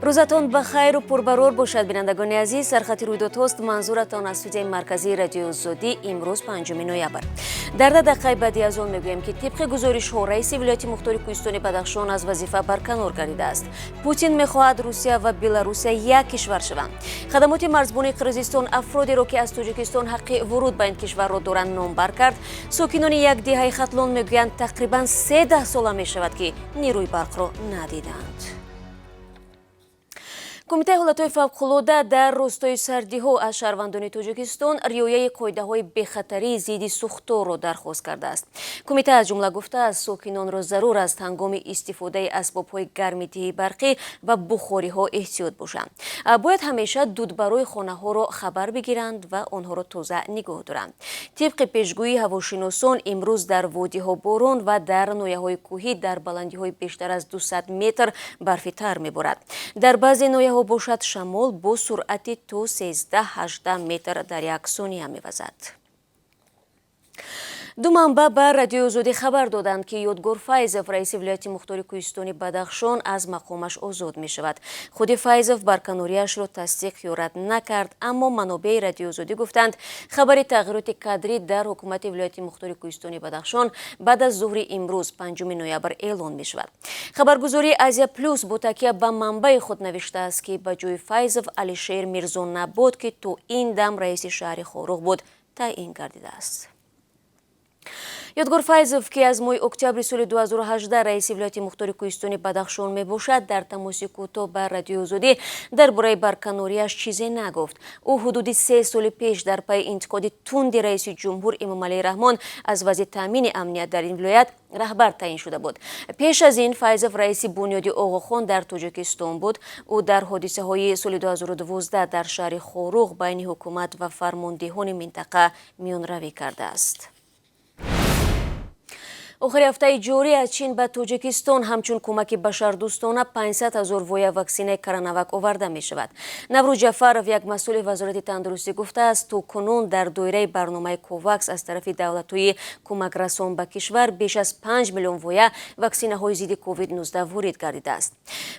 روزتان بخیر و پربرور باشد بینندگان عزیز. سرخط رویدادهاست منظورتان از استودیوی مرکزی رادیو آزادی امروز 5 نوامبر. در دقیقه بعدی از آن میگویم که طبق گزارش ها رئیس ولایت مختار کوهستان بدخشان از وظیفه برکنار گردیده است. پوتین میخواهد روسیه و بلاروس یک کشور شوند. خدمات مرزبان قرقیزستان افرادی را که از تاجیکستان حق ورود به این کشور را دارند نامبر کرد. ساکنان یک دهه ختلان میگویند تقریبا 13 سال می شود که نیروی برق را ندیدند. کمیته حالتهای فوق‌العاده در روستای سردی‌ها از شهروندان تاجیکستان رعایت قاعده‌های بی‌خطری ضد سوختار را درخواست کرده است. کمیته از جمله گفته است ساکنان را ضرور است هنگام استفاده اسباب‌های گرم‌دهی برقی و بخاری‌ها احتیاط باشند. باید همیشه دودبرای خانه‌ها را خبر بگیرند و آنها را تازه نگاه دارند. طبق پیشگویی هواشناسان امروز در وادی‌ها باران و در ناحیه‌های کوهی در بلندی‌های بیشتر از 200 متر برف‌تر می‌بارد. در بعضی ناحیه‌ها باشد شمال با سرعت تا 13-18 متر در یک ثانیه می‌وزد. دو منبع به رادیو آزادی خبر دادند که یادگار فیضوف رئیس ولایت مختار کوهستان بدخشان از مقامش آزاد می شود. خود فیضوف برکناریش را تصدیق یا رد نکرد، اما منابع رادیو آزادی گفتند خبر تغییرات کادری در حکومت ولایت مختار کوهستان بدخشان بعد از ظهر امروز 5 نوامبر اعلان می شود. خبرگزاری آزیا پلوس با تکیه به منبع خود نوشته است که به جای فیضوف علیشیر میرزا نبود که تو این دم رئیس شهر خاروق بود تعیین گردیده است. یادگار فیضوف که از ماه اکتبر سال 2018 رئیس ولایت مختار کوهستان بدخشان می باشد در تماس کوتاه با رادیو آزادی درباره برکناریش چیزی نگفت. او حدود 3 سال پیش در پی انتقاد تند رئیس جمهور امام علی رحمان از وضع تامین امنیت در این ولایت رهبر تعیین شده بود. پیش از این فیضوف رئیس بنیاد آقاخان در تاجیکستان بود. او در حادثه های سال 2012 در شهر خاروق بین حکومت و فرماندهان منطقه میانروی کرده است. آخر هفته جاری از چین به تاجیکستان همچون کمک بشردوستانه 500,000 وای واکسین کروناوک آورده می شود. نوروز جعفرов یک مسئول وزارت تندرستی گفته است تا کنون در دایره برنامه کوواکس از طرف دولت‌های کمک رسان به کشور بیش از 5 میلیون وای واکسن های ضد کووید 19 وارد گردیده است.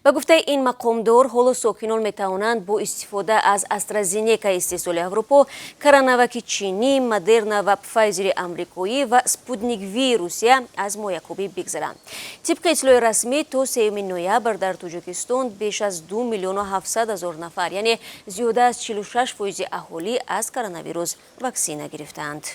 به گفته این مقامدار حالا ساکنان می توانند با استفاده از استرازینیکا استیصال اروپا، کروناوک چینی، مدرنا و پفایزر آمریکایی و اسپوتنیک وی روسیه از مایکوبی بگذرند. طبق اطلاع رسمی تا 3 نوامبر در تاجیکستان بیش از 2,700,000 نفر یعنی زیاده از 46% اهالی از کرونا ویروس واکسینه گرفتند.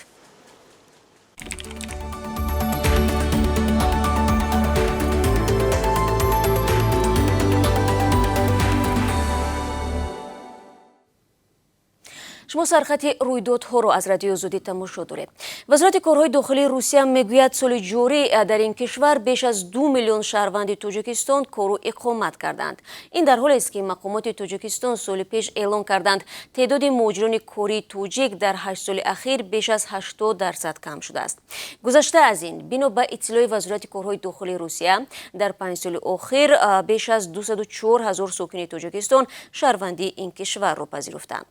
شما سرخط رویدادها را از رادیو آزادی تماشا دارید. وزارت کارهای داخلی روسیه میگوید سال جاری در این کشور بیش از 2 میلیون شهروند تاجیکستان کار و اقامت کردند. این در حالی است که مقامات تاجیکستان سال پیش اعلام کردند تعداد مهاجران کاری تاجیک در 8 سال اخیر بیش از 80% کم شده است. گذشته از این بنا به اطلاع وزارت کارهای داخلی روسیه در 5 سال اخیر بیش از 204,000 ساکن تاجیکستان شهروندی این کشور را پذیرفتند.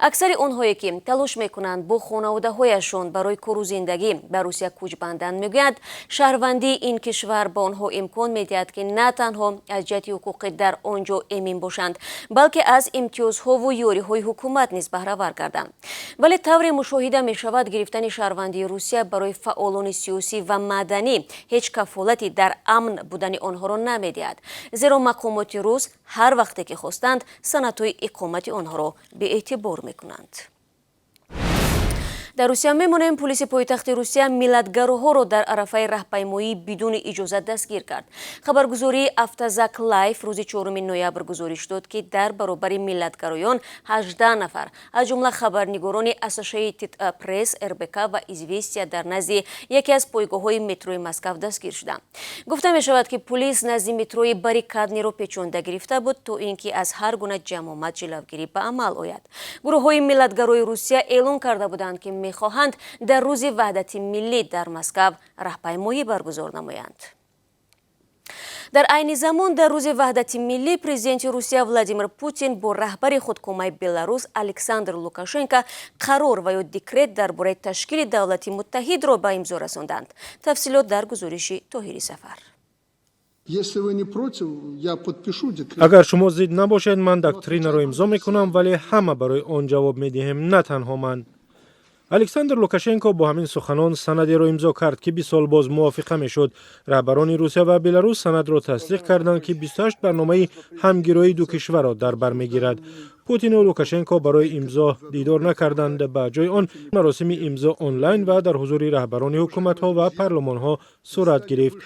اکثر آنهایی که تلاش میکنند با خانواده‌هایشان برای کار و زندگی به روسیه کوچ بندند میگویند شهروندی این کشور به آنها امکان میدهد که نه تنها از جهت حقوقی در آنجا امین باشند بلکه از امتیازها و یاری‌های حکومت نیز بهره ور گردند. ولی طوری مشاهده میشود گرفتن شهروندی روسیه برای فعالان سیاسی و مدنی هیچ کفالتی در امن بودن آنها را نمیدهد، زیرا مقامات روس هر وقتی که خواستند سندهای اقامت آنها را به اعتبار میکنند. در روسیه میمانیم. پلیس پایتخت روسیه میلادگراها را در عرفه راهپیمایی بدون اجازه دستگیر کرد. خبرگزاری افتازاک لایف روز 4 نوامبر گزارش داد که در برابر میلادگرایان 18 نفر از جمله خبرنگاران اسوسییتد پرس، اربکا و ایزویستیا در نزد یکی از پایگاه‌های متروی مسکو دستگیر شدند. گفته می شود که پلیس نزد متروی باریکادنی را پیچانده گرفته بود تا اینکه از هر گونه جمع جلوگیری به عمل آید. گروه‌های میلادگرای روسیه اعلام کرده بودند که می‌خواهند در روز وحدت ملی در مسکو راهپیمایی برگزار نمایند. در عین زمان در روز وحدت ملی پرزیدنت روسیه ولادیمیر پوتین با رهبر خودکامه بلاروس الکساندر لوکاشنکو قرار و یا دکرت درباره تشکیل دولت متحد را به امضا رساندند. تفصیلات در گزارش طاهری سفر. Если вы не против, я подпишу декрет. اگر شما ضد نباشید من دکترین رو امضا میکنم ولی همه برای آن جواب میدهیم نه تنها من. الکساندر لوکاشنکو با همین سخنان سندی را امضا کرد که 20 سال باز موافقه میشد. رهبران روسیه و بلاروس سند را تصدیق کردند که 28 برنامه همگرایی دو کشور را در بر میگیرد. پوتین و لوکاشنکو برای امضا دیدار نکردند، به جای آن مراسم امضا آنلاین و در حضور رهبران حکومت‌ها و پارلمان‌ها صورت گرفت.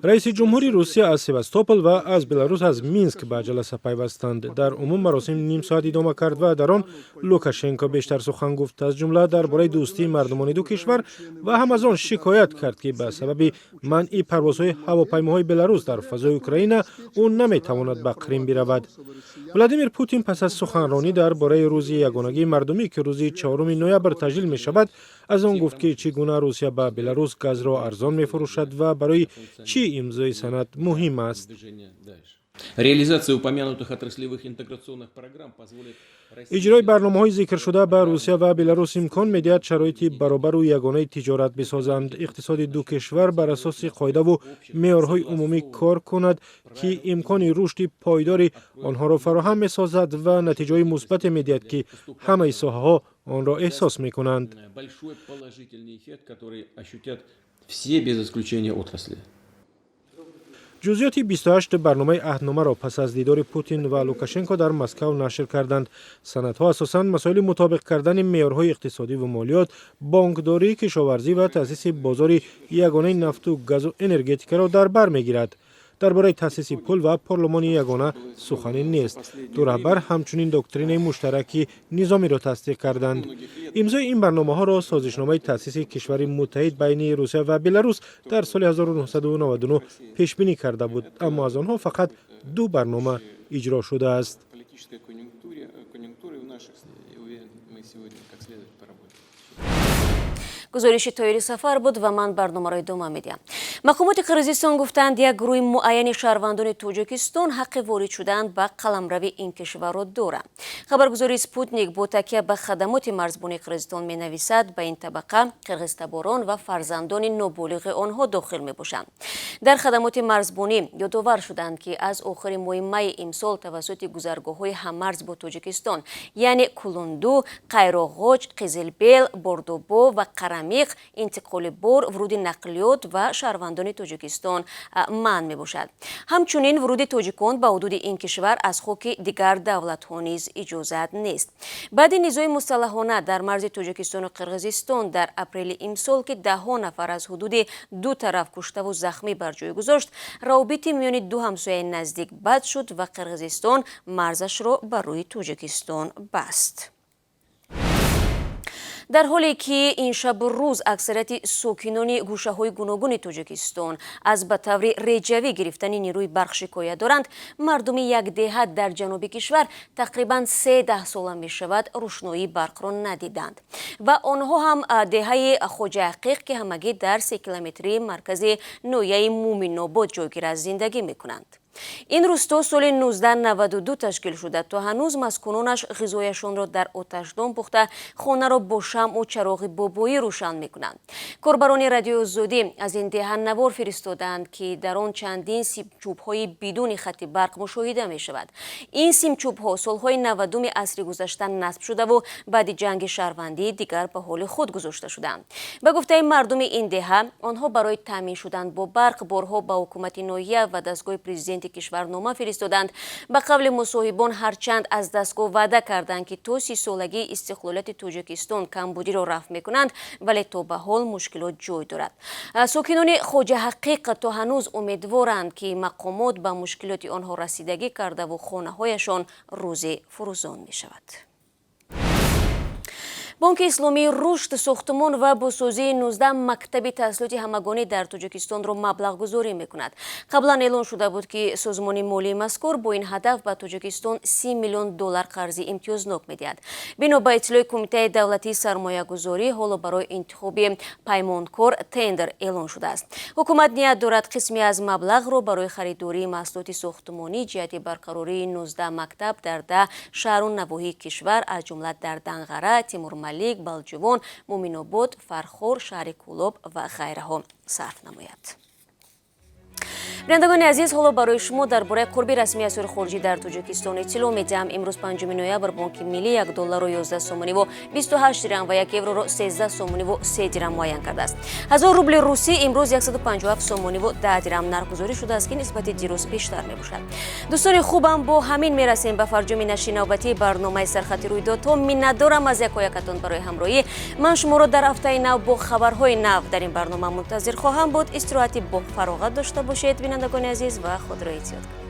رئیس جمهوری روسیه از سیواستوپل و از بلاروس از مینسک به جلسه پیوستند. در عموم مراسم نیم ساعت ادامه کرد و در آن لوکاشنکو بیشتر سخن گفت، از جمله درباره دوستی مردمان دو کشور و هم از آن شکایت کرد که به سبب منع پروازهای هواپیماهای بلاروس در فضای اوکراین او نمیتواند به کریم برود. ولادیمیر پوتین پس از سخنرانی درباره روز یگانگی مردمی که روز 4 نوامبر تجلیل می شود از آن گفت که چگونه روسیه به بلاروس گاز را ارزان می فروشد و برای چی امضای سند مهم است. Реализация упомянутых отраслевых интеграционных программ позволит اجرای برنامه‌های ذکر شده به روسیه و بلاروس امکان می‌دهد شرایط برابر و یگانه تجارت بسازند. اقتصاد دو کشور بر اساس قاعده و معیارهای عمومی کار کند که امکان رشد پایدار آنها را فراهم می‌سازد و نتیجه مثبت می‌دهد که همه ساحه‌ها آن را احساس می‌کنند. большой положительный эффект, который ощутят все без исключения отрасли. جزئیات 28 برنامه عهدنامه را پس از دیدار پوتین و لوکاشنکو در مسکو نشر کردند. سندها اساساً مسائل مطابق کردن معیارهای اقتصادی و مالیات، بانکداری، کشاورزی و تأسیس بازار یگانه نفت و گاز و انرژتیک را در بر می‌گیرد. درباره تأسیس پل و پارلمان یگانه سخنی نیست. دو رهبر همچنین دکترین مشترک نظامی را تصدیق کردند. امضای این برنامه‌ها را سازشنامه تأسیس کشور متحد بین روسیه و بلاروس در سال 1999 پیش بینی کرده بود، اما از آنها فقط 2 برنامه اجرا شده است. گزارش تایری سفر بود و من برنامه را ادامه میدم. مقامات قرقیزستان گفتند یک گروه معین شهروندان تاجیکستان حق وارد شدن به قلمرو این کشور را دارند. خبرگزاری سپوتنیک با تکیه به خدمات مرزبان قرقیزستان می نویسد به این طبقه قرقیزتباران و فرزندان نابالغ آنها داخل می باشند. در خدمات مرزبانی یادآور شدند که از آخر ماه می امسال توسط گذرگاه‌های هممرز با تاجیکستان یعنی کلوندو، قیراغاچ، قزلبیل، باردوبو و قرمیق انتقال بار، ورود نقلیات و شهروندان تاجیکستان منع می باشد. همچنین ورود تاجیکان به حدود این کشور از خاک دیگر دولت‌ها نیز اجازت نیست. بعد نزاع مسلحانه در مرز تاجیکستان و قرقیزستان در اپریل امسال که 10 نفر از حدود دو طرف کشته و زخمی بر جای گذاشت، روابط میان دو همسایه نزدیک بد شد و قرقیزستان مرزش را بر روی تاجیکستان بست. در حالی که این شب و روز اکثریت ساکنان گوشه‌های گوناگون تاجیکستان از به طور رجوی گرفتن نیروی برق شکایت دارند، مردم یک دهه در جنوب کشور تقریباً 13 سال می شود روشنایی برق را ندیدند و آنها هم دهه خواجه عقیق که همگی در 3 کیلومتری مرکز نویه مومن‌آباد جایگیر از زندگی می کنند. این روستا سال 1992 تشکیل شده تا هنوز مسکونانش غذایشان را در آتشدان پخته خانه را با شمع و چراغ بابایی روشن میکنند. کاربران رادیو آزادی از این دهن نوار فرستادند که در آن چندین سیمچوب‌های بدون خط برق مشاهده می شود. این سیمچوب‌ها سالهای 90 عصر گذشته نصب شده و بعد جنگ شهروندی دیگر به حال خود گذاشته شدند. به گفته مردم این دهه، آنها برای تامین شدن با برق بارها به حکومت ناحیه و دستگاه پرزیدنت کشور نامه فرستادند. به قول مصاحبان هرچند از دستگاه وعده کردند که تا 30 سالگی استقلالیت تاجیکستان کمبودی را رفع میکنند، ولی تا به حال مشکلات جای دارد. ساکنان خواجه حقیق تا هنوز امیدوارند که مقامات به مشکلات آنها رسیدگی کرده و خانه هایشان روزی فروزان می شود. بانک اسلامی رشد ساختمان و بازسازی 19 مکتب تحصیلات همگانی در تاجیکستان را مبلغ گذاری میکند. قبلا اعلان شده بود که سازمان مالی مذکور با این هدف به تاجیکستان 30 میلیون دلار قرض امتیازناک میدهد. بنا به اطلاع کمیته دولتی سرمایه گذاری، حالا برای انتخاب پیمانکار تندر اعلان شده است. حکومت نیت دارد قسمی از مبلغ را برای خریداری محصولات ساختمانی جهت برقراری 19 مکتب در 10 شهر و نواحی کشور از جمله در دنغره، تیمور ملیک، بلجوان، مومن‌آباد، فرخور، شهر کولاب و غیرها صرف نماید. бинандагони азиз, ҳоло барои шумо дар бораи қурби расмии асъори хориҷӣ дар Тоҷикистон иттилоъ медиҳам. Имрӯз 5 ноябр Бонки миллӣ 1 долларро 11 сомониву 28 дирҳам ва 1 евроро 13 сомониву 3 дирҳам муайян кардааст. 1000 рубли русӣ имрӯз 157 сомониву 10 дирҳам нархгузорӣ шудааст, ки нисбати дирӯз бештар мебошад. дӯстони хубам, бо ҳамин мерасем ба фарҷоми нашри навбатии барномаи Сархати рӯйдодҳо. Миннатдорам аз якоякатон барои ҳамроҳӣ. Ман шуморо дар ҳафтаи нав бо хабарҳои нав дар ин барнома мунтазир хоҳам буд. истироҳати бо фароғат дошта бошед бинандагони азиз ва худро эҳтиёт.